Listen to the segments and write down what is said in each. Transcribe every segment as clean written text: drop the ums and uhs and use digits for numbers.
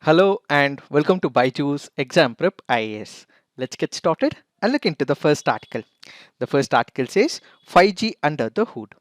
Hello and welcome to Byju's Exam Prep IAS. Let's get started and look into the first article. The first article says 5G under the hood.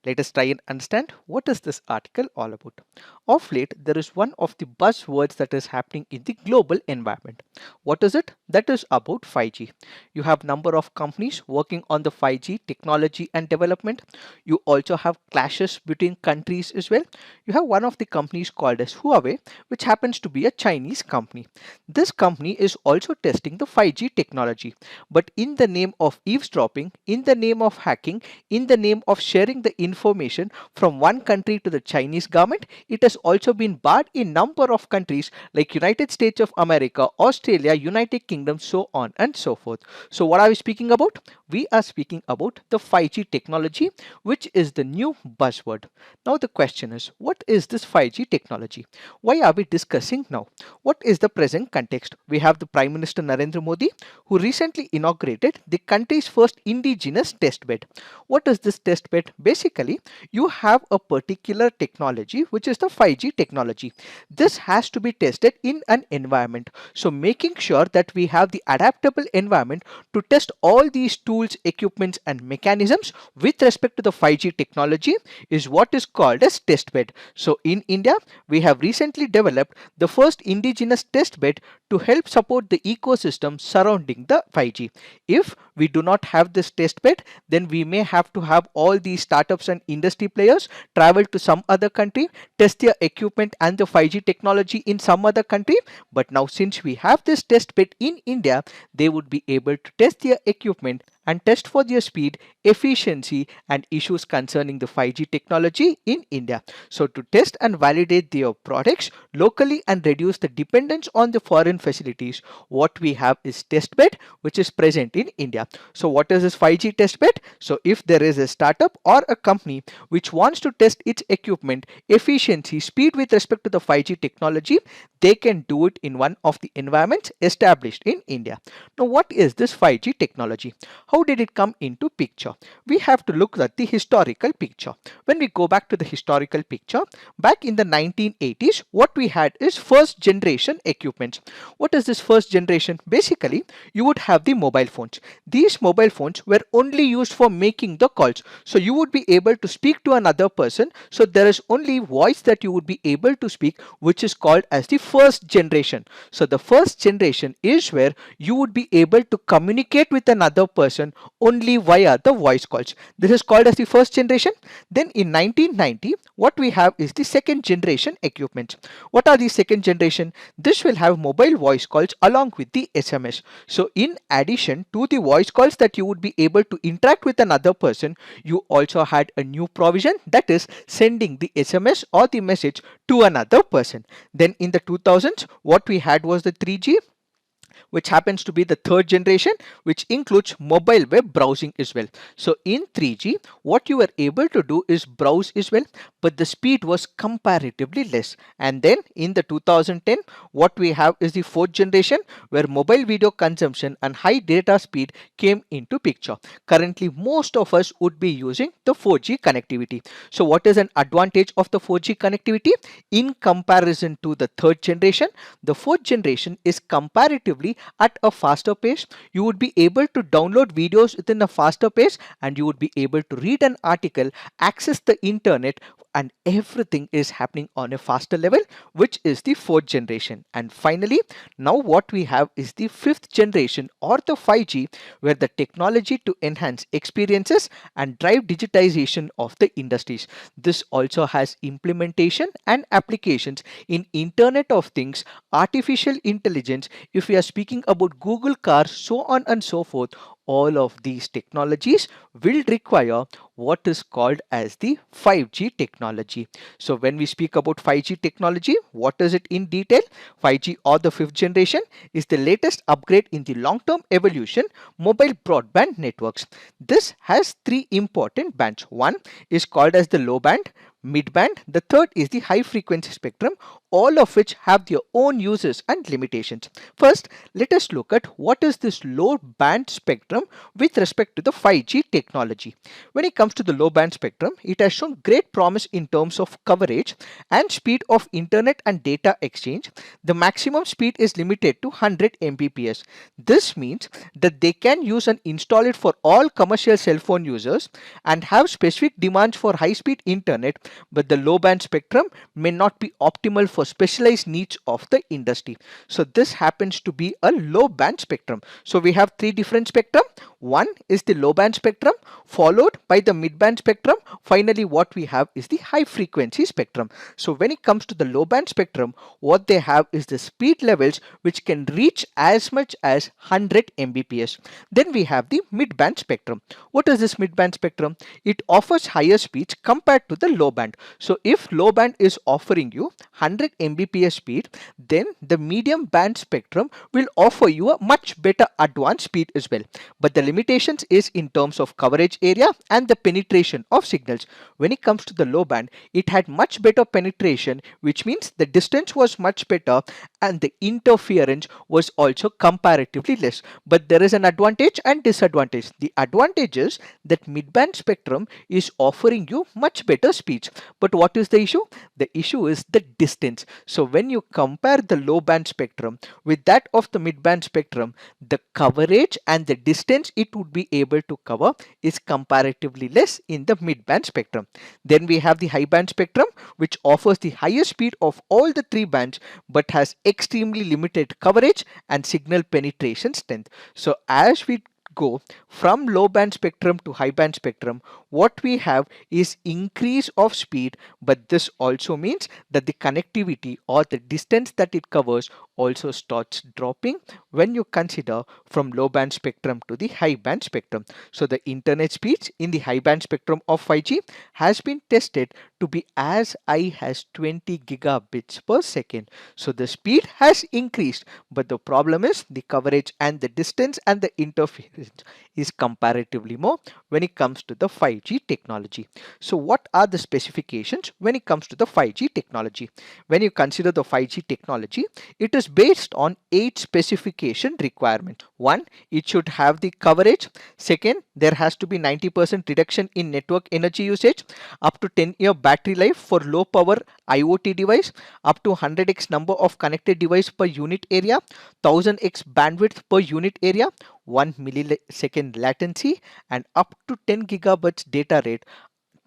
Let us try and understand what is this article all about. Of late, there is one of the buzzwords that is happening in the global environment. What is it? That is about 5G. You have number of companies working on the 5G technology and development. You also have clashes between countries as well. You have one of the companies called as Huawei, which happens to be a Chinese company. This company is also testing the 5G technology, but in the name of eavesdropping, in the name of hacking, in the name of sharing the information from one country to the Chinese government, it has also been barred in number of countries like United States of America, Australia, United Kingdom, so on and so forth. So what are we speaking about? We are speaking about the 5G technology, which is the new buzzword. Now the question is, what is this 5G technology? Why are we discussing now? What is the present context? We have the Prime Minister Narendra Modi, who recently inaugurated the country's first indigenous test bed. What is this test bed? Basically, you have a particular technology, which is the 5G technology. This has to be tested in an environment. So making sure that we have the adaptable environment to test all these tools, equipments and mechanisms with respect to the 5G technology is what is called as test bed. So in India, we have recently developed the first indigenous test bed to help support the ecosystem surrounding the 5G. If we do not have this test bed, then we may have to have all these startups and industry players travel to some other country, test their equipment and the 5G technology in some other country. But now since we have this test bed in India, they would be able to test their equipment and test for their speed, efficiency and issues concerning the 5G technology in India. So to test and validate their products locally and reduce the dependence on the foreign facilities, what we have is test bed, which is present in India. So what is this 5G test bed? So if there is a startup or a company which wants to test its equipment, efficiency, speed with respect to the 5G technology, they can do it in one of the environments established in India. Now what is this 5G technology? How did it come into picture? We have to look at the historical picture. When we go back to the historical picture, back in the 1980s, what we had is first generation equipment. What is this first generation? Basically, you would have the mobile phones. These mobile phones were only used for making the calls. So you would be able to speak to another person. So there is only voice that you would be able to speak, which is called as the first generation. So the first generation is where you would be able to communicate with another person only via the voice calls. This is called as the first generation. Then in 1990, what we have is the second generation equipment. What are the second generation? This will have mobile voice calls along with the SMS. So in addition to the voice calls that you would be able to interact with another person, you also had a new provision, that is sending the SMS or the message to another person. Then in the 2000s, what we had was the 3G, which happens to be the third generation, which includes mobile web browsing as well. So in 3G, what you were able to do is browse as well, but the speed was comparatively less. And then in the 2010, what we have is the fourth generation, where mobile video consumption and high data speed came into picture. Currently, most of us would be using the 4G connectivity. So what is an advantage of the 4G connectivity? In comparison to the third generation, the fourth generation is comparatively at a faster pace. You would be able to download videos within a faster pace, and you would be able to read an article, access the internet, and everything is happening on a faster level, which is the fourth generation. And finally, now what we have is the fifth generation or the 5G, where the technology to enhance experiences and drive digitization of the industries. This also has implementation and applications in Internet of Things, artificial intelligence. If we are speaking about Google cars, so on and so forth, all of these technologies will require what is called as the 5G technology. So when we speak about 5G technology, what is it in detail? 5G or the fifth generation is the latest upgrade in the long-term evolution mobile broadband networks. This has three important bands. One is called as the low band, mid band, the third is the high frequency spectrum, all of which have their own uses and limitations. First, let us look at what is this low band spectrum with respect to the 5G technology. When it comes to the low band spectrum, it has shown great promise in terms of coverage and speed of internet and data exchange. The maximum speed is limited to 100 Mbps. This means that they can use and install it for all commercial cell phone users and have specific demands for high speed internet, but the low band spectrum may not be optimal for specialized needs of the industry. So this happens to be a low band spectrum. So we have three different spectrum. One is the low band spectrum, followed by the mid band spectrum. Finally, what we have is the high frequency spectrum. So when it comes to the low band spectrum, what they have is the speed levels which can reach as much as 100 Mbps. Then we have the mid band spectrum. What is this mid band spectrum? It offers higher speeds compared to the low band. So if low band is offering you 100 Mbps speed, then the medium band spectrum will offer you a much better advanced speed as well. But the limitations is in terms of coverage area and the penetration of signals. When it comes to the low band, it had much better penetration, which means the distance was much better and the interference was also comparatively less. But there is an advantage and disadvantage. The advantage is that mid-band spectrum is offering you much better speeds. But what is the issue? The issue is the distance. So when you compare the low band spectrum with that of the mid-band spectrum, the coverage and the distance it would be able to cover is comparatively less in the mid-band spectrum. Then we have the high band spectrum, which offers the highest speed of all the three bands but has extremely limited coverage and signal penetration strength. So as we go from low band spectrum to high band spectrum, what we have is increase of speed, but this also means that the connectivity or the distance that it covers also starts dropping when you consider from low band spectrum to the high band spectrum. So the internet speeds in the high band spectrum of 5G has been tested to be as high as 20 gigabits per second. So the speed has increased, but the problem is the coverage and the distance and the interference is comparatively more when it comes to the 5G technology. So what are the specifications when it comes to the 5G technology? When you consider the 5G technology, it is based on 8 specification requirements. One, it should have the coverage. Second, there has to be 90% reduction in network energy usage, up to 10-year battery life for low power IoT device, up to 100x number of connected device per unit area, 1000x bandwidth per unit area, 1 millisecond latency, and up to 10 gigabytes data rate,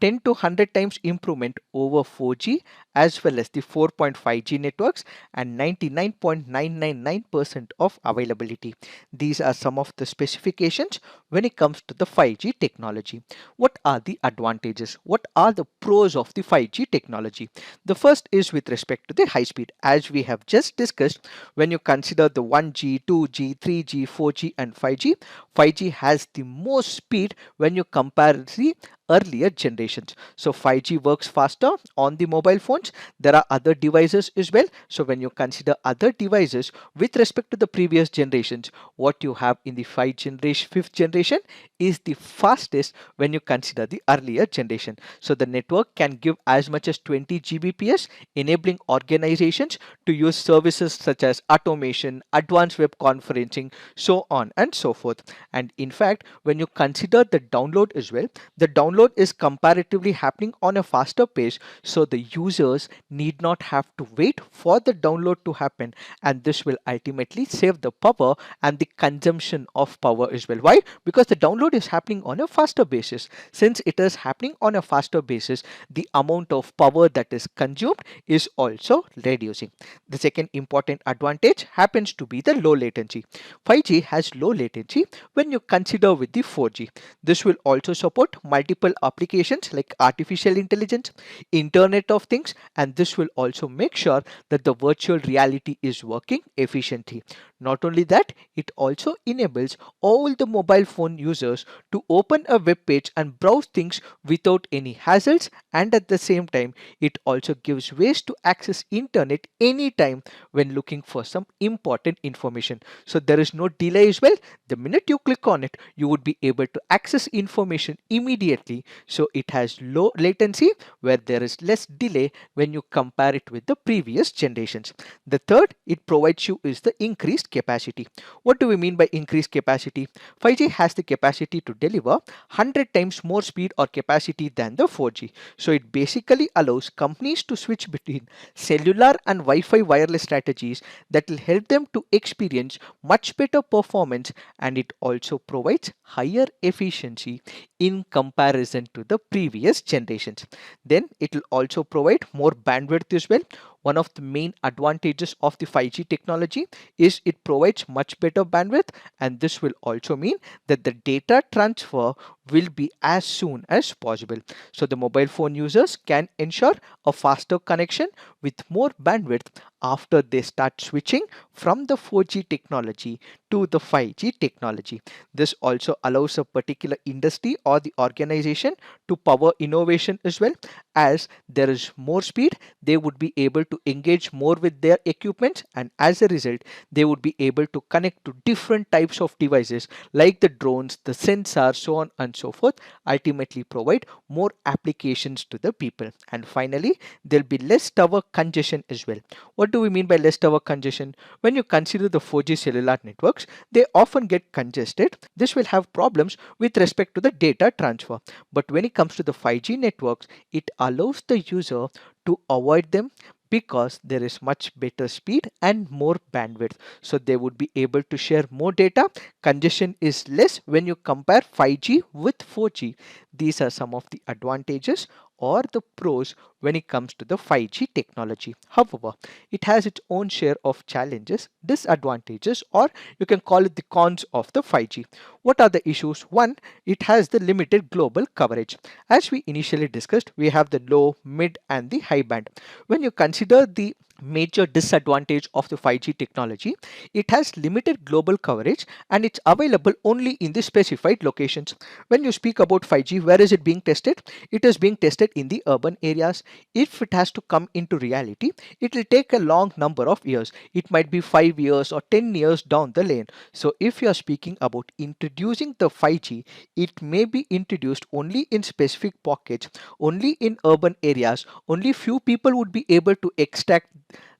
10 to 100 times improvement over 4G as well as the 4.5G networks, and 99.999% of availability. These are some of the specifications when it comes to the 5G technology. What are the advantages? What are the pros of the 5G technology? The first is with respect to the high speed. As we have just discussed, when you consider the 1G, 2G, 3G, 4G and 5G, 5G has the most speed when you compare the earlier generations. So 5G works faster on the mobile phones. There are other devices as well. So when you consider other devices with respect to the previous generations, what you have in the 5th generation is the fastest when you consider the earlier generation. So the network can give as much as 20 Gbps, enabling organizations to use services such as automation, advanced web conferencing, so on and so forth. And in fact, when you consider the download as well, the download is comparatively happening on a faster pace, so the users need not have to wait for the download to happen, and this will ultimately save the power and the consumption of power as well. Why? Because the download is happening on a faster basis. Since it is happening on a faster basis, the amount of power that is consumed is also reducing. The second important advantage happens to be the low latency. 5G has low latency when you consider with the 4G. This will also support multiple applications like artificial intelligence, Internet of Things, and this will also make sure that the virtual reality is working efficiently. Not only that, it also enables all the mobile phone users to open a web page and browse things without any hassles, and at the same time it also gives ways to access internet anytime when looking for some important information. So there is no delay as well. The minute you click on it, you would be able to access information immediately. So it has low latency where there is less delay when you compare it with the previous generations. The third it provides you is the increased capacity. What do we mean by increased capacity? 5G has the capacity to deliver 100 times more speed or capacity than the 4G. So it basically allows companies to switch between cellular and Wi-Fi wireless strategies that will help them to experience much better performance, and it also provides higher efficiency in comparison to the previous generations. Then it will also provide more bandwidth as well. One of the main advantages of the 5G technology is it provides much better bandwidth, and this will also mean that the data transfer will be as soon as possible. So the mobile phone users can ensure a faster connection with more bandwidth after they start switching from the 4G technology to the 5G technology. This also allows a particular industry or the organization to power innovation as well. As there is more speed, they would be able to engage more with their equipment, and as a result they would be able to connect to different types of devices like the drones, the sensors, so on and so forth, ultimately provide more applications to the people. And finally, there'll be less tower congestion as well. What do we mean by less tower congestion? When you consider the 4G cellular networks, they often get congested. This will have problems with respect to the data transfer. But when it comes to the 5G networks, it allows the user to avoid them because there is much better speed and more bandwidth. So they would be able to share more data. Congestion is less when you compare 5G with 4G. These are some of the advantages or the pros when it comes to the 5G technology. However, it has its own share of challenges, disadvantages, or you can call it the cons of the 5G. What are the issues? One, it has the limited global coverage. As we initially discussed, we have the low, mid, and the high band. When you consider the major disadvantage of the 5G technology, it has limited global coverage and it's available only in the specified locations. When you speak about 5G, where is it being tested? It is being tested in the urban areas. If it has to come into reality, it will take a long number of years. It might be 5 years or 10 years down the lane. So if you are speaking about introducing the 5G, it may be introduced only in specific pockets, only in urban areas. Only few people would be able to extract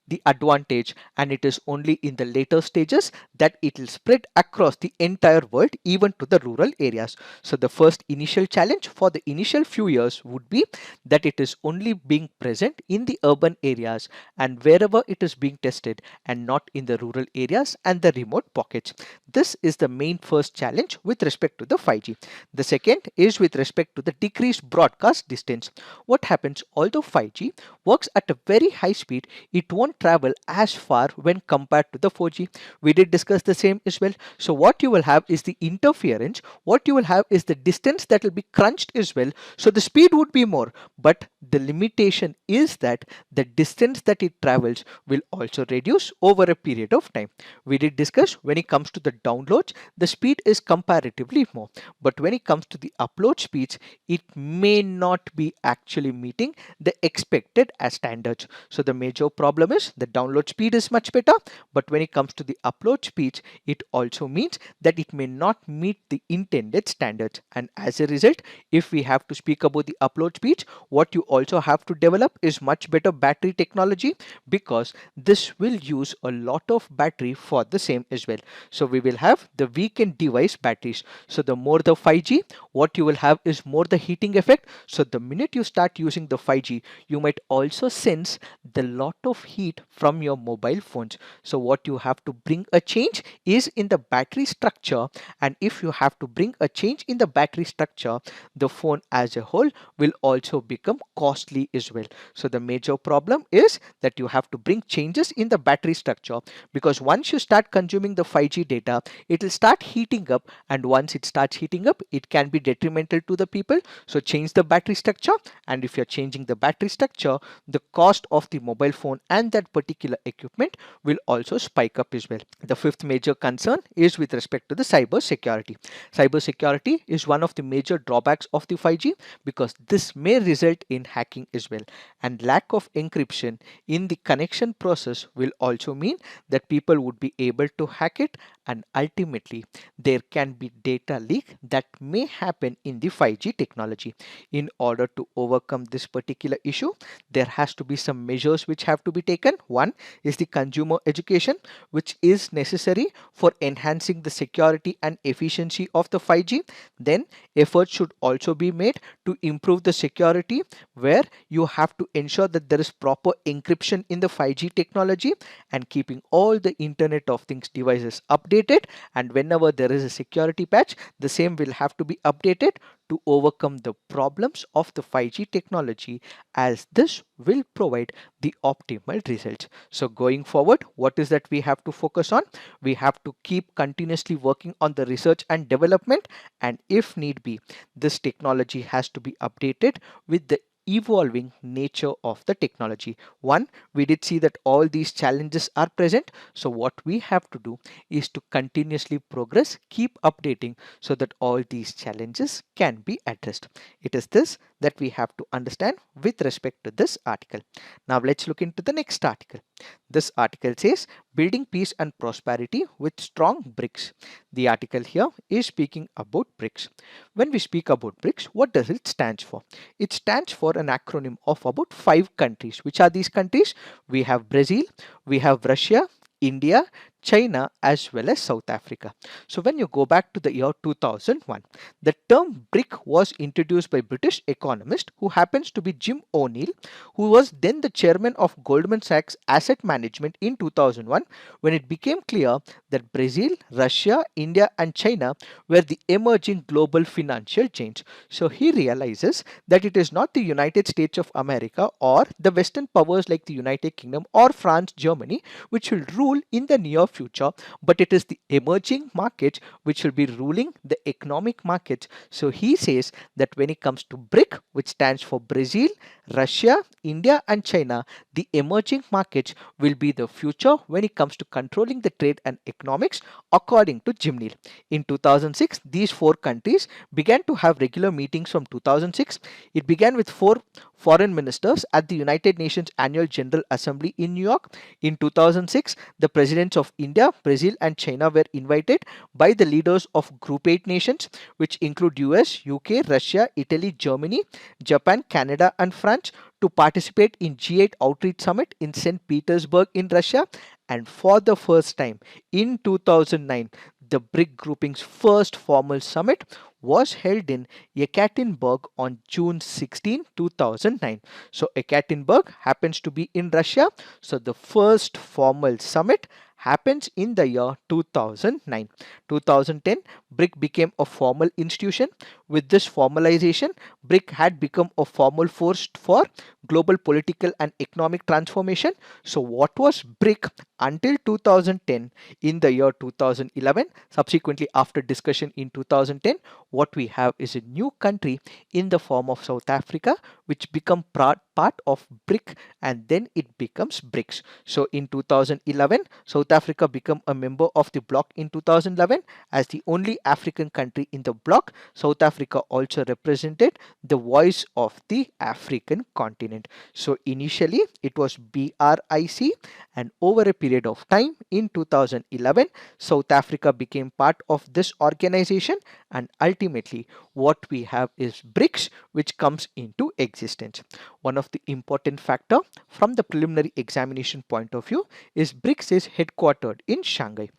the advantage, and it is only in the later stages that it will spread across the entire world, even to the rural areas. So the first initial challenge for the initial few years would be that it is only being present in the urban areas and wherever it is being tested, and not in the rural areas and the remote pockets. This is the main first challenge with respect to the 5G. The second is with respect to the decreased broadcast distance. What happens? Although 5G works at a very high speed, it won't travel as far when compared to the 4G. We did discuss the same as well. So what you will have is the interference, what you will have is the distance that will be crunched as well. So the speed would be more, but the limitation is that the distance that it travels will also reduce over a period of time. We did discuss when it comes to the downloads, the speed is comparatively more, but when it comes to the upload speeds, it may not be actually meeting the expected as standards. So the major problem is the download speed is much better, but when it comes to the upload speeds, it also means that it may not meet the intended standards. And as a result, if we have to speak about the upload speeds, what you also have to develop is much better battery technology, because this will use a lot of battery for the same as well. So we will have the weekend device batteries. So the more the 5G, what you will have is more the heating effect. So the minute you start using the 5G, you might also sense the lot of heat from your mobile phones. So what you have to bring a change is in the battery structure, and if you have to bring a change in the battery structure, the phone as a whole will also become costly as well. So the major problem is that you have to bring changes in the battery structure, because once you start consuming the 5G data, it will start heating up, and once it starts heating up, it can be detrimental to the people. So change the battery structure, and if you're changing the battery structure, the cost of the mobile phone and that particular equipment will also spike up as well. The fifth major concern is with respect to the cyber security. Cyber security is one of the major drawbacks of the 5G, because this may result in hacking as well, and lack of encryption in the connection process will also mean that people would be able to hack it, and ultimately there can be data leak that may happen in the 5G technology. In order to overcome this particular issue, there has to be some measures which have to be taken. One is the consumer education, which is necessary for enhancing the security and efficiency of the 5G. Then efforts should also be made to improve the security, where you have to ensure that there is proper encryption in the 5G technology, and keeping all the Internet of Things devices updated, and whenever there is a security patch, the same will have to be updated to overcome the problems of the 5G technology, as this will provide the optimal results. So going forward, what is that we have to focus on? We have to keep continuously working on the research and development, and if need be, this technology has to be updated with the evolving nature of the technology. One, we did see that all these challenges are present, so what we have to do is to continuously progress, keep updating, so that all these challenges can be addressed. It is this that we have to understand with respect to this article. Now let's look into the next article. This article says building peace and prosperity with strong BRICS. The article here is speaking about BRICS. When we speak about BRICS, what does it stand for? It stands for an acronym of about 5 countries. Which are these countries? We have Brazil, we have Russia, India, China, as well as South Africa. So when you go back to the year 2001, the term BRIC was introduced by British economist who happens to be Jim O'Neill, who was then the chairman of Goldman Sachs Asset Management in 2001, when it became clear that Brazil, Russia, India and China were the emerging global financial giants. So he realizes that it is not the United States of America or the Western powers like the United Kingdom or France, Germany, which will rule in the near future, but it is the emerging markets which will be ruling the economic markets. So he says that when it comes to BRIC, which stands for Brazil, Russia, India and China, the emerging markets will be the future when it comes to controlling the trade and economics, according to Jim Neal. In 2006, these 4 countries began to have regular meetings from 2006. It began with 4 foreign ministers at the United Nations Annual General Assembly in New York. In 2006, the presidents of India, Brazil and China were invited by the leaders of Group 8 nations, which include US, UK, Russia, Italy, Germany, Japan, Canada and France, to participate in G8 Outreach Summit in St. Petersburg in Russia. And for the first time in 2009, the BRIC grouping's first formal summit was held in Yekaterinburg on June 16, 2009. So Yekaterinburg happens to be in Russia. So the first formal summit happens in the year 2009. 2010, BRIC became a formal institution. With this formalization, BRIC had become a formal force for global political and economic transformation. So what was BRIC until 2010? In the year 2011, subsequently after discussion in 2010, what we have is a new country in the form of South Africa, which become part of BRIC, and then it becomes BRICS. So in 2011, South Africa became a member of the bloc. In 2011, as the only African country in the bloc, South Africa also represented the voice of the African continent. So initially it was BRIC, and over a period of time in 2011, South Africa became part of this organization, and ultimately what we have is BRICS, which comes into existence. One of the important factor from the preliminary examination point of view is BRICS is headquartered in Shanghai.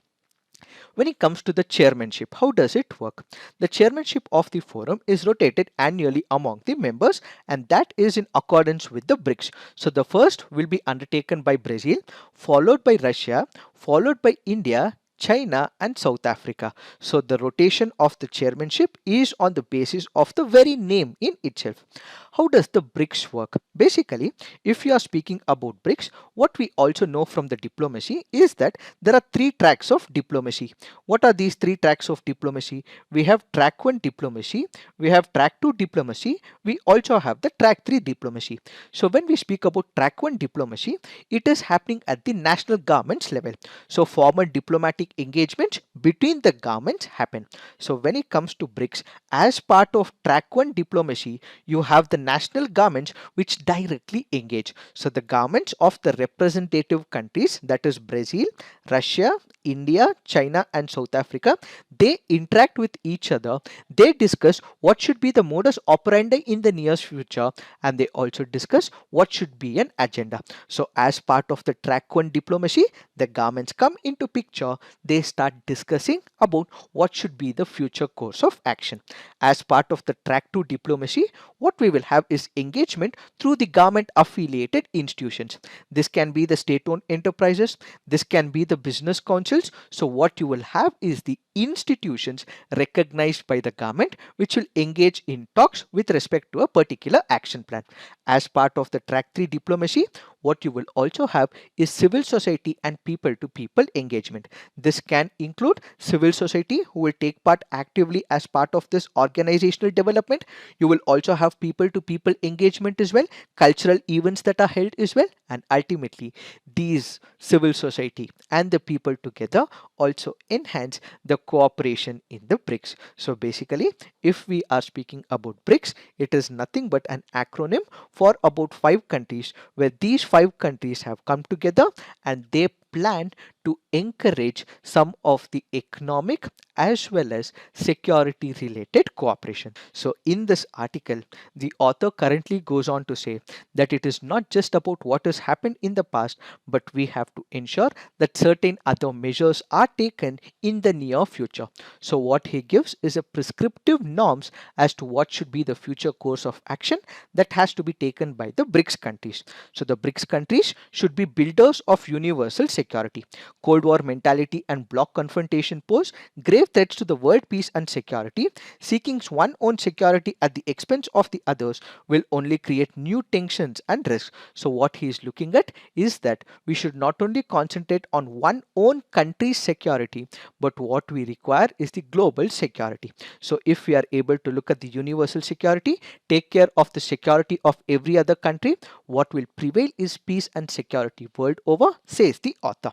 When it comes to the chairmanship, how does it work? The chairmanship of the forum is rotated annually among the members, and that is in accordance with the BRICS. So the first will be undertaken by Brazil, followed by Russia, followed by India, China and South Africa. So the rotation of the chairmanship is on the basis of the very name in itself. How does the BRICS work? Basically, if you are speaking about BRICS, what we also know from the diplomacy is that there are three tracks of diplomacy. What are these three tracks of diplomacy? We have track 1 diplomacy, we have track 2 diplomacy, we also have the track 3 diplomacy. So when we speak about track 1 diplomacy, it is happening at the national governments level. So formal diplomatic engagements between the governments happen. So when it comes to BRICS, as part of track 1 diplomacy, you have the national governments which directly engage. So the governments of the representative countries, that is Brazil, Russia, India, China and South Africa, they interact with each other. They discuss what should be the modus operandi in the near future, and they also discuss what should be an agenda. So as part of the track 1 diplomacy, the governments come into picture. They start discussing about what should be the future course of action. As part of the track 2 diplomacy, what we will have is engagement through the government affiliated institutions. This can be the state owned enterprises, this can be the business councils. So what you will have is the institutions recognized by the government which will engage in talks with respect to a particular action plan. As part of the track 3 diplomacy, what you will also have is civil society and people to people engagement. This can include civil society who will take part actively as part of this organizational development. You will also have people to people engagement as well, cultural events that are held as well, and ultimately these civil society and the people together also enhance the cooperation in the BRICS. So basically, if we are speaking about BRICS, it is nothing but an acronym for about 5 countries, where these 5 countries have come together and they plan to encourage some of the economic as well as security related cooperation. So in this article, the author currently goes on to say that it is not just about what has happened in the past, but we have to ensure that certain other measures are taken in the near future. So what he gives is a prescriptive norms as to what should be the future course of action that has to be taken by the BRICS countries. So the BRICS countries should be builders of universal security. Cold War mentality and bloc confrontation pose grave threats to the world peace and security. Seeking one's own security at the expense of the others will only create new tensions and risks. So what he is looking at is that we should not only concentrate on one own country's security, but what we require is the global security. So if we are able to look at the universal security, take care of the security of every other country, what will prevail is peace and security world over, says the author.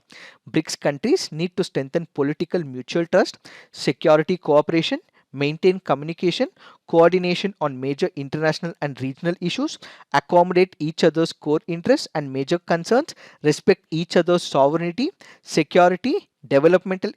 BRICS countries need to strengthen political mutual trust, security cooperation, maintain communication, coordination on major international and regional issues, accommodate each other's core interests and major concerns, respect each other's sovereignty, security, developmental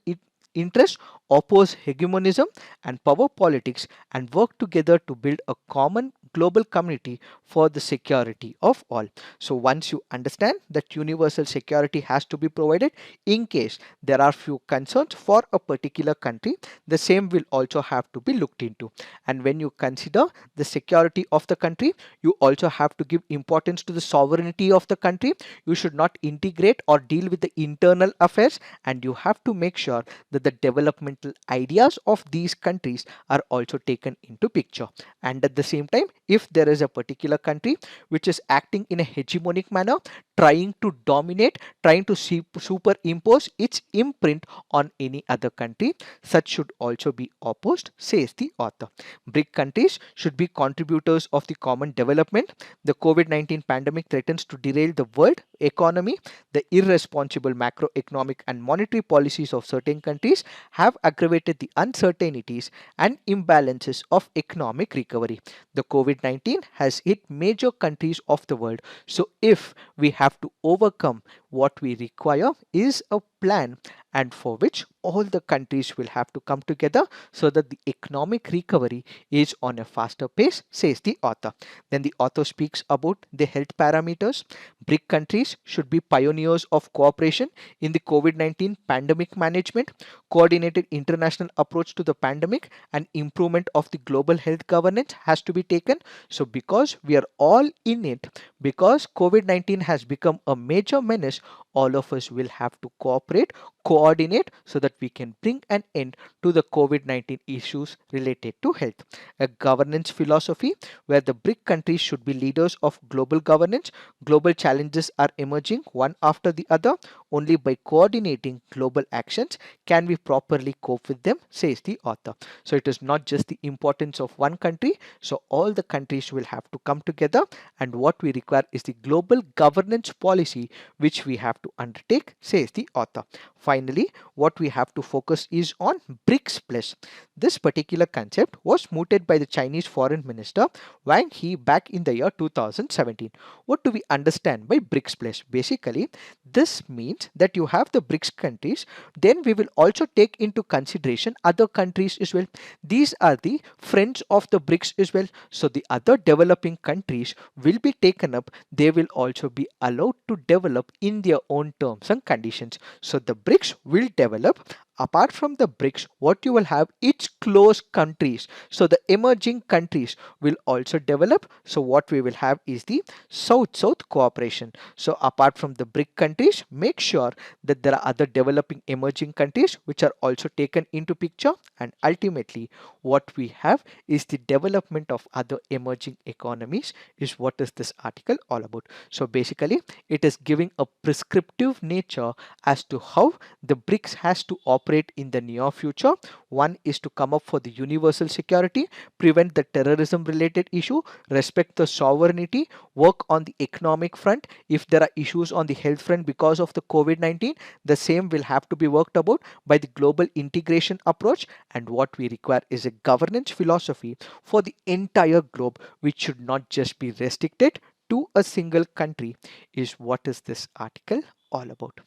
interests, oppose hegemonism and power politics, and work together to build a common global community for the security of all. So once you understand that universal security has to be provided, in case there are few concerns for a particular country, the same will also have to be looked into. And when you consider the security of the country, you also have to give importance to the sovereignty of the country. You should not integrate or deal with the internal affairs, and you have to make sure that the developmental ideas of these countries are also taken into picture. And at the same time, if there is a particular country which is acting in a hegemonic manner, trying to dominate, trying to superimpose its imprint on any other country, such should also be opposed, says the author. BRIC countries should be contributors of the common development. The COVID-19 pandemic threatens to derail the world economy. The irresponsible macroeconomic and monetary policies of certain countries have aggravated the uncertainties and imbalances of economic recovery. The COVID-19 has hit major countries of the world. So if we have to overcome, what we require is a plan, and for which all the countries will have to come together so that the economic recovery is on a faster pace, says the author. Then the author speaks about the health parameters. BRIC countries should be pioneers of cooperation in the COVID-19 pandemic management. Coordinated international approach to the pandemic and improvement of the global health governance has to be taken. So because we are all in it, because COVID-19 has become a major menace, all of us will have to cooperate, coordinate, so that that we can bring an end to the COVID-19 issues related to health. A governance philosophy where the BRIC countries should be leaders of global governance. Global challenges are emerging one after the other. Only by coordinating global actions can we properly cope with them, says the author. So it is not just the importance of one country, so all the countries will have to come together, and what we require is the global governance policy which we have to undertake, says the author. Finally, what we have to focus is on BRICS Plus. This particular concept was mooted by the Chinese Foreign Minister Wang He back in the year 2017. What do we understand by BRICS Plus? Basically, this means that you have the BRICS countries, then we will also take into consideration other countries as well. These are the friends of the BRICS as well. So the other developing countries will be taken up. They will also be allowed to develop in their own terms and conditions. So the BRICS will develop. Apart from the BRICS, what you will have is close countries. So the emerging countries will also develop. So what we will have is the South-South cooperation. So apart from the BRIC countries, make sure that there are other developing emerging countries which are also taken into picture, and ultimately what we have is the development of other emerging economies is what is this article all about. So basically it is giving a prescriptive nature as to how the BRICS has to operate in the near future. One is to come up for the universal security, prevent the terrorism related issue, respect the sovereignty, work on the economic front. If there are issues on the health front because of the COVID-19, the same will have to be worked about by the global integration approach. And what we require is a governance philosophy for the entire globe, which should not just be restricted to a single country, is what is this article all about.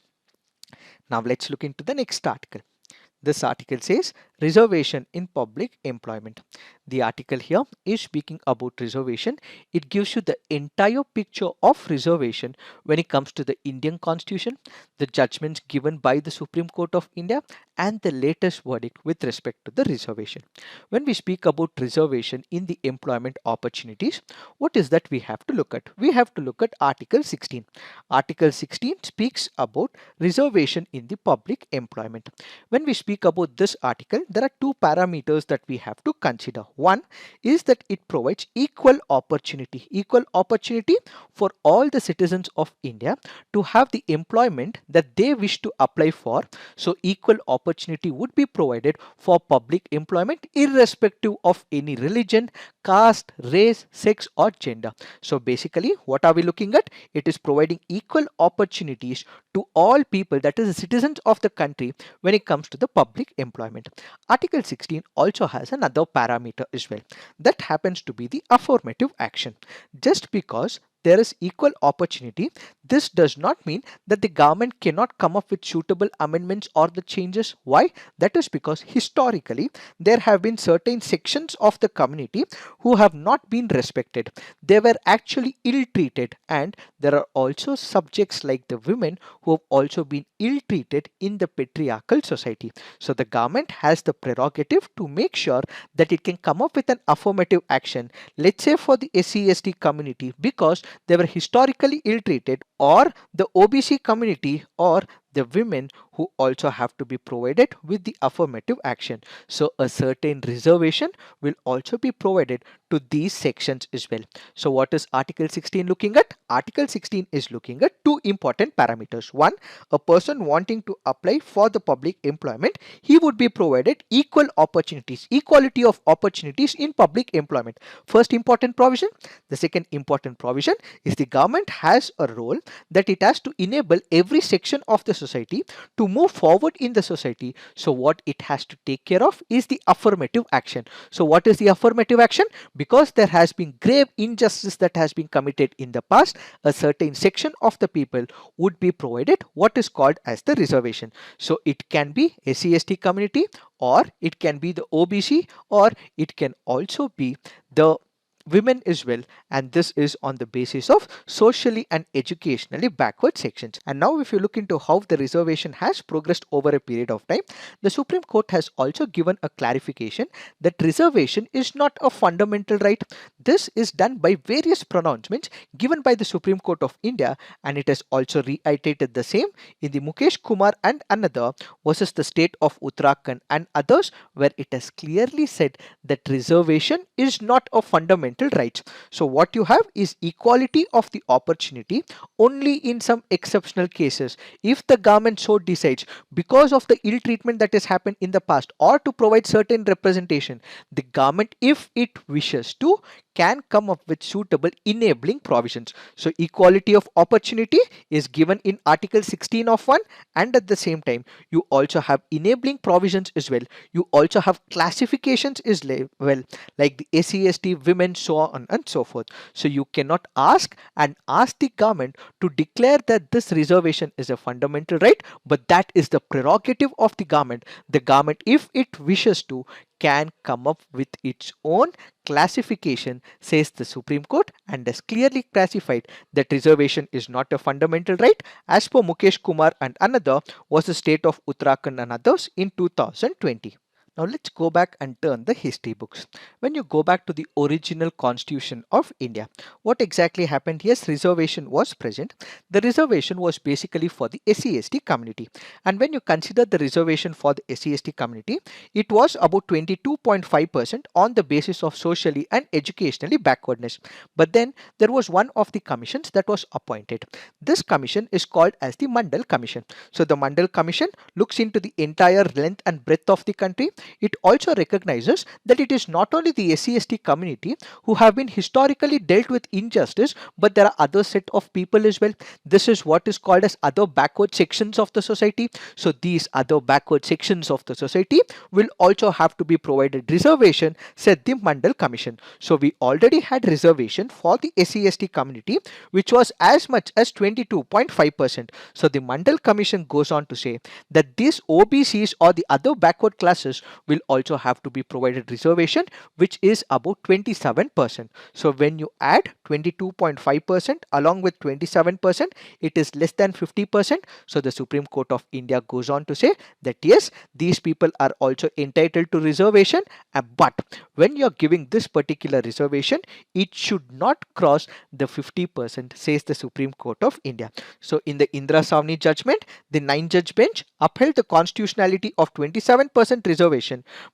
Now let's look into the next article. This article says reservation in public employment. The article here is speaking about reservation. It gives you the entire picture of reservation when it comes to the Indian Constitution, the judgments given by the Supreme Court of India, and the latest verdict with respect to the reservation. When we speak about reservation in the employment opportunities, what is that we have to look at? We have to look at Article 16. Article 16 speaks about reservation in the public employment. When we speak about this article, there are two parameters that we have to consider. One is that it provides equal opportunity for all the citizens of India to have the employment that they wish to apply for. So equal opportunity would be provided for public employment irrespective of any religion, caste, race, sex or gender. So basically what are we looking at? It is providing equal opportunities to all people, that is the citizens of the country, when it comes to the public employment. Article 16 also has another parameter as well. That happens to be the affirmative action. Just because there is equal opportunity, this does not mean that the government cannot come up with suitable amendments or the changes. Why? That is because historically there have been certain sections of the community who have not been respected. They were actually ill treated, and there are also subjects like the women who have also been ill treated in the patriarchal society. So the government has the prerogative to make sure that it can come up with an affirmative action, let's say for the SC/ST community, because they were historically ill treated, or the OBC community, or the women who also have to be provided with the affirmative action. So a certain reservation will also be provided to these sections as well. So what is Article 16 looking at? Article 16 is looking at two important parameters. One, a person wanting to apply for the public employment, he would be provided equal opportunities, equality of opportunities in public employment. First important provision. The second important provision is the government has a role that it has to enable every section of the society to move forward in the society. So what it has to take care of is the affirmative action. So what is the affirmative action? Because there has been grave injustice that has been committed in the past, a certain section of the people would be provided what is called as the reservation. So it can be SC/ST community, or it can be the OBC, or it can also be the women as well, and this is on the basis of socially and educationally backward sections. And now if you look into how the reservation has progressed over a period of time, the Supreme Court has also given a clarification that reservation is not a fundamental right. This is done by various pronouncements given by the Supreme Court of India, and it has also reiterated the same in the Mukesh Kumar and another versus the state of Uttarakhand and others, where it has clearly said that reservation is not a fundamental right. So what you have is equality of the opportunity only in some exceptional cases. If the government so decides, because of the ill treatment that has happened in the past, or to provide certain representation, the government, if it wishes to, can come up with suitable enabling provisions. So equality of opportunity is given in Article 16 of 1, and at the same time you also have enabling provisions as well. You also have classifications as well, like the SC/ST, women, so on and so forth. So you cannot ask the government to declare that this reservation is a fundamental right, but that is the prerogative of the government. The government, if it wishes to, can come up with its own classification, says the Supreme Court, and has clearly classified that reservation is not a fundamental right as per Mukesh Kumar and another was the state of Uttarakhand and others in 2020. Now let's go back and turn the history books. When you go back to the original constitution of India, what exactly happened? Yes, reservation was present. The reservation was basically for the SC/ST community. And when you consider the reservation for the SC/ST community, it was about 22.5% on the basis of socially and educationally backwardness. But then there was one of the commissions that was appointed. This commission is called as the Mandal Commission. So the Mandal Commission looks into the entire length and breadth of the country. It also recognizes that it is not only the SC/ST community who have been historically dealt with injustice, but there are other set of people as well. This is what is called as other backward sections of the society. So these other backward sections of the society will also have to be provided reservation, said the Mandal Commission. So we already had reservation for the SC/ST community, which was as much as 22.5%. So the Mandal Commission goes on to say that these OBCs or the other backward classes will also have to be provided reservation, which is about 27%. So when you add 22.5% along with 27%, it is less than 50%. So the Supreme Court of India goes on to say that yes, these people are also entitled to reservation, but when you're giving this particular reservation, it should not cross the 50%, says the Supreme Court of India. So in the Indra Savni judgment, the 9-judge bench upheld the constitutionality of 27% reservation,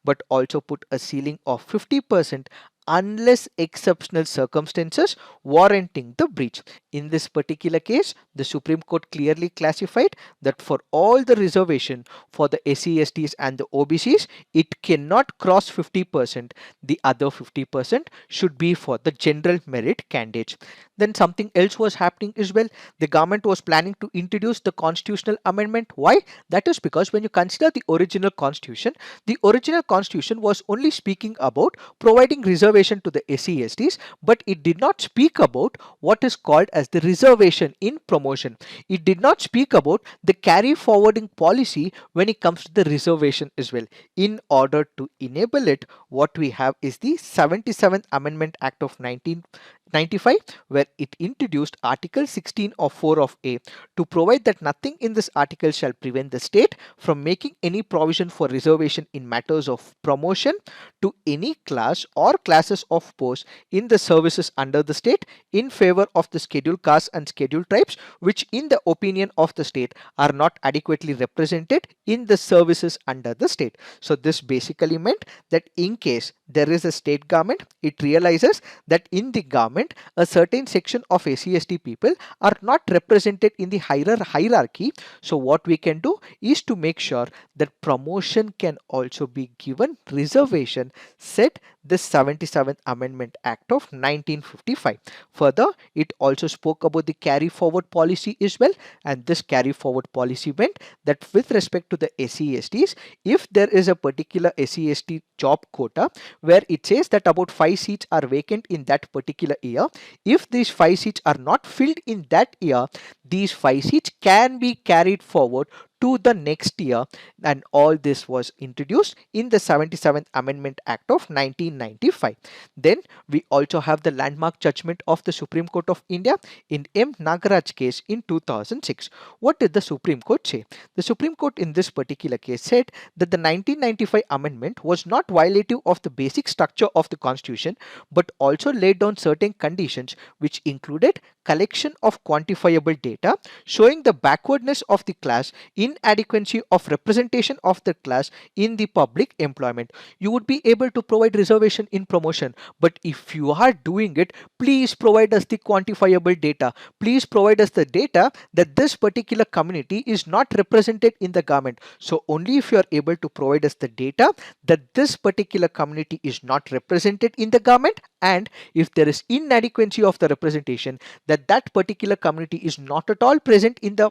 but also put a ceiling of 50% unless exceptional circumstances warranting the breach. In this particular case, the Supreme Court clearly classified that for all the reservation for the SC/STs and the OBCs, it cannot cross 50%. The other 50% should be for the general merit candidates. Then something else was happening as well. The government was planning to introduce the constitutional amendment. Why? That is because when you consider the original constitution was only speaking about providing reservation to the SC/STs, but it did not speak about what is called as the reservation in promotion. It did not speak about the carry forwarding policy when it comes to the reservation as well. In order to enable it, what we have is the 77th Amendment Act of 1995, where it introduced Article 16 of 4 of A to provide that nothing in this article shall prevent the state from making any provision for reservation in matters of promotion to any class or classes of posts in the services under the state in favor of the scheduled castes and scheduled tribes, which in the opinion of the state are not adequately represented in the services under the state. So this basically meant that in case there is a state government, it realizes that in the government a certain section of SC/ST people are not represented in the hierarchy. So what we can do is to make sure that promotion can also be given reservation, said the 77th Amendment Act of 1955. Further, it also spoke about the carry forward policy as well, and this carry forward policy meant that with respect to the SC/STs, if there is a particular SC/ST job quota where it says that about 5 seats are vacant in that particular year, if these 5 seats are not filled in that year, these 5 seats can be carried forward to the next year, and all this was introduced in the 77th Amendment Act of 1995. Then we also have the landmark judgment of the Supreme Court of India in M. Nagaraj case in 2006. What did the Supreme Court say? The Supreme Court in this particular case said that the 1995 amendment was not violative of the basic structure of the Constitution, but also laid down certain conditions which included collection of quantifiable data showing the backwardness of the class, inadequacy of representation of the class in the public employment. You would be able to provide reservation in promotion, but if you are doing it, please provide us the quantifiable data. Please provide us the data that this particular community is not represented in the government. So only if you are able to provide us the data that this particular community is not represented in the government, and if there is inadequacy of the representation, that that particular community is not at all present in the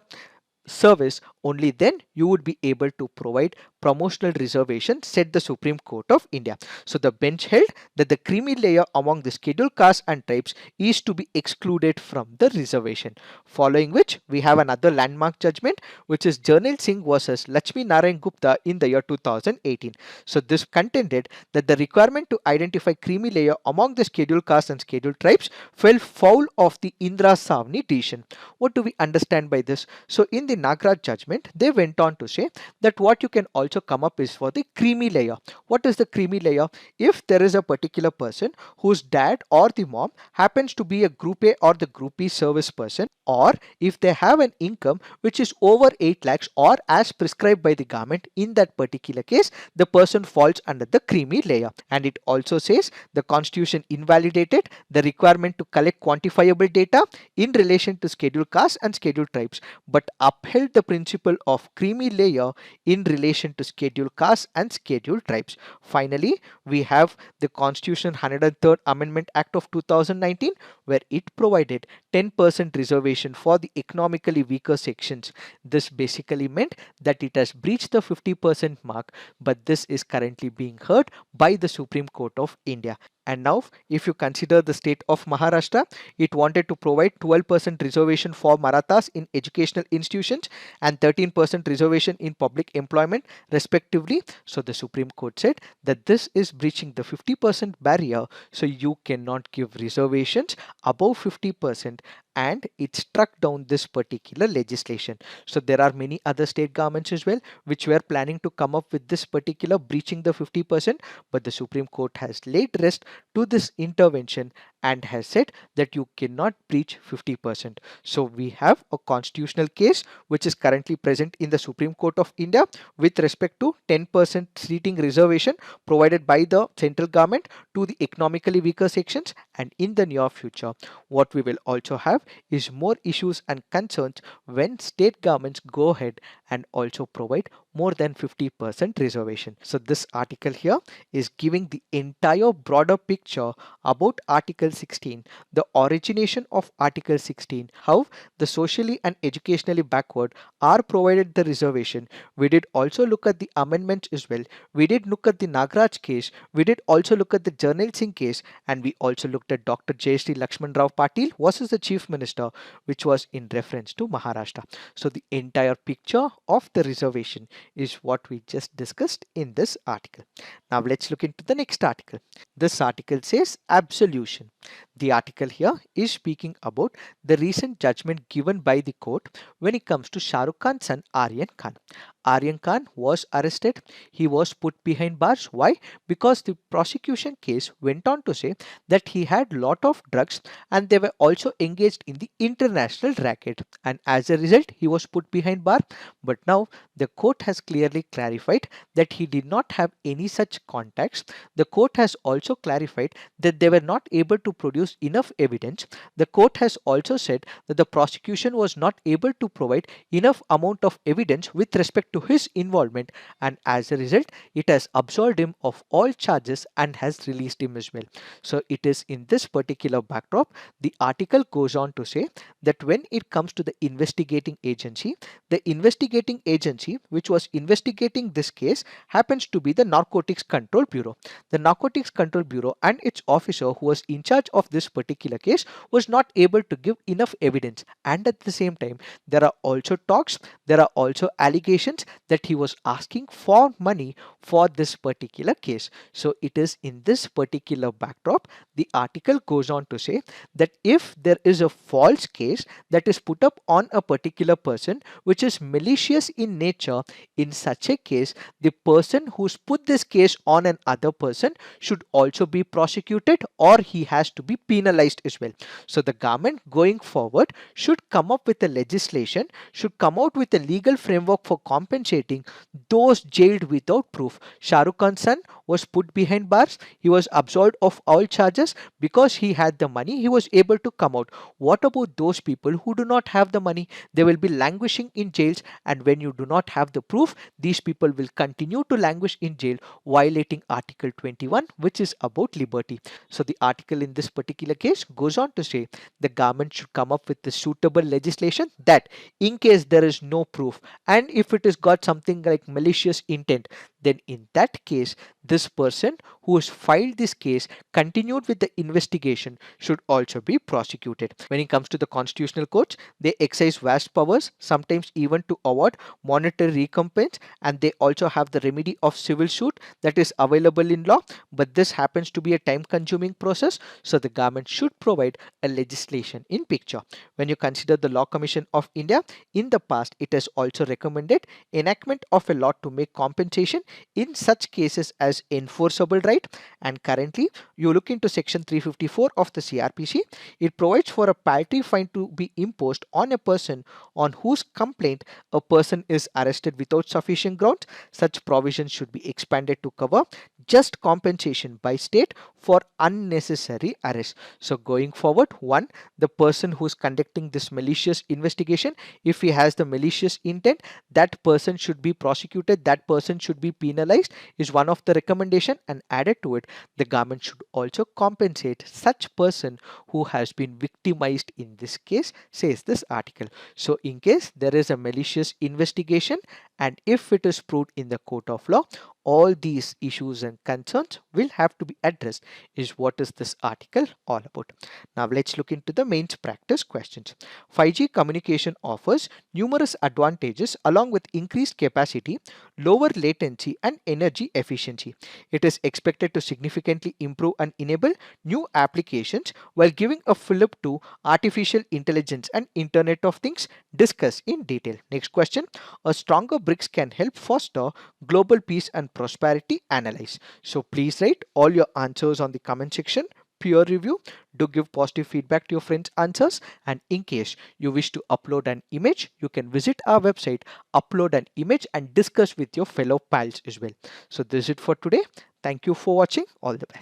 service, only then you would be able to provide promotional reservation, said the Supreme Court of India. So the bench held that the creamy layer among the scheduled castes and tribes is to be excluded from the reservation. Following which, we have another landmark judgment, which is Jarnail Singh versus Lakshmi Narayan Gupta in the year 2018. So this contended that the requirement to identify creamy layer among the scheduled castes and scheduled tribes fell foul of the Indra Savni decision. What do we understand by this? So in the Nagraj judgment, they went on to say that what you can also come up is for the creamy layer. What is the creamy layer? If there is a particular person whose dad or the mom happens to be a Group A or the Group B service person, or if they have an income which is over 8 lakhs or as prescribed by the government, in that particular case, the person falls under the creamy layer. And it also says the Constitution invalidated the requirement to collect quantifiable data in relation to scheduled castes and scheduled tribes, but upheld the principle of creamy layer in relation to scheduled castes and scheduled tribes. Finally, we have the Constitution 103rd Amendment Act of 2019, where it provided 10% reservation for the economically weaker sections. This basically meant that it has breached the 50% mark, but this is currently being heard by the Supreme Court of India. And now, if you consider the state of Maharashtra, it wanted to provide 12% reservation for Marathas in educational institutions and 13% reservation in public employment, respectively. So the Supreme Court said that this is breaching the 50% barrier, so you cannot give reservations above 50%, and it struck down this particular legislation. So there are many other state governments as well which were planning to come up with this particular breaching the 50%, but the Supreme Court has laid rest to this intervention and has said that you cannot breach 50%. So we have a constitutional case which is currently present in the Supreme Court of India with respect to 10% seating reservation provided by the central government to the economically weaker sections, and in the near future what we will also have is more issues and concerns when state governments go ahead and also provide more than 50% reservation. So this article here is giving the entire broader picture about Article 16, the origination of Article 16, how the socially and educationally backward are provided the reservation. We did also look at the amendments as well. We did look at the Nagraj case. We did also look at the Jarnail Singh case, and we also looked at Dr. Jayashree Lakshman Rao Patil versus the Chief Minister, which was in reference to Maharashtra. So the entire picture of the reservation is what we just discussed in this article. Now let's look into the next article. This article says absolution. The article here is speaking about the recent judgment given by the court when it comes to Shah Rukh Khan's son Aryan Khan. Aryan Khan was arrested. He was put behind bars. Why? Because the prosecution case went on to say that he had lot of drugs and they were also engaged in the international racket, and as a result he was put behind bar. But now the court has clearly clarified that he did not have any such contacts. The court has also clarified that they were not able to produce enough evidence. The court has also said that the prosecution was not able to provide enough amount of evidence with respect to his involvement, and as a result it has absolved him of all charges and has released him as well. So it is in this particular backdrop the article goes on to say that when it comes to the investigating agency which was investigating this case happens to be the Narcotics Control Bureau. The Narcotics Control Bureau and its officer who was in charge of this particular case was not able to give enough evidence, and at the same time there are also talks, there are also allegations that he was asking for money for this particular case. So it is in this particular backdrop the article goes on to say that if there is a false case that is put up on a particular person which is malicious in nature, in such a case the person who's put this case on an other person should also be prosecuted, or he has to be penalized as well. So the government going forward should come up with a legislation, should come out with a legal framework for compensating those jailed without proof. Shah Rukh Khan's son was put behind bars. He was absolved of all charges because he had the money. He was able to come out. What about those people who do not have the money? They will be languishing in jails, and when you do not have the proof, these people will continue to languish in jail, violating Article 21, which is about liberty. So the article in this particular case goes on to say the government should come up with the suitable legislation that in case there is no proof, and if it has got something like malicious intent, then in that case this person who has filed this case continued with the investigation should also be prosecuted. When it comes to the constitutional courts, they exercise vast powers, sometimes even to award monetary recompense, and they also have the remedy of civil suit that is available in law, but this happens to be a time consuming process, so the government should provide a legislation in picture. When you consider the Law Commission of India, in the past it has also recommended enactment of a law to make compensation in such cases as enforceable right, and currently you look into section 354 of the CRPC. It provides for a penalty fine to be imposed on a person on whose complaint a person is arrested without sufficient grounds. Such provisions should be expanded to cover just compensation by state for unnecessary arrest. So going forward, one, the person who is conducting this malicious investigation, if he has the malicious intent, that person should be prosecuted, that person should be penalized is one of the recommendation, and added to it the government should also compensate such person who has been victimized in this case, says this article. So in case there is a malicious investigation and if it is proved in the court of law, all these issues and concerns will have to be addressed, is what is this article all about. Now let's look into the mains practice questions. 5G communication offers numerous advantages along with increased capacity, lower latency and energy efficiency. It is expected to significantly improve and enable new applications while giving a fillip to artificial intelligence and Internet of Things. Discuss in detail. Next question. A stronger BRICS can help foster global peace and prosperity. Analyze. So please write all your answers on the comment section. Peer review. Do give positive feedback to your friends' answers, and in case you wish to upload an image, you can visit our website, upload an image and discuss with your fellow pals as well. So this is it for today. Thank you for watching. All the best.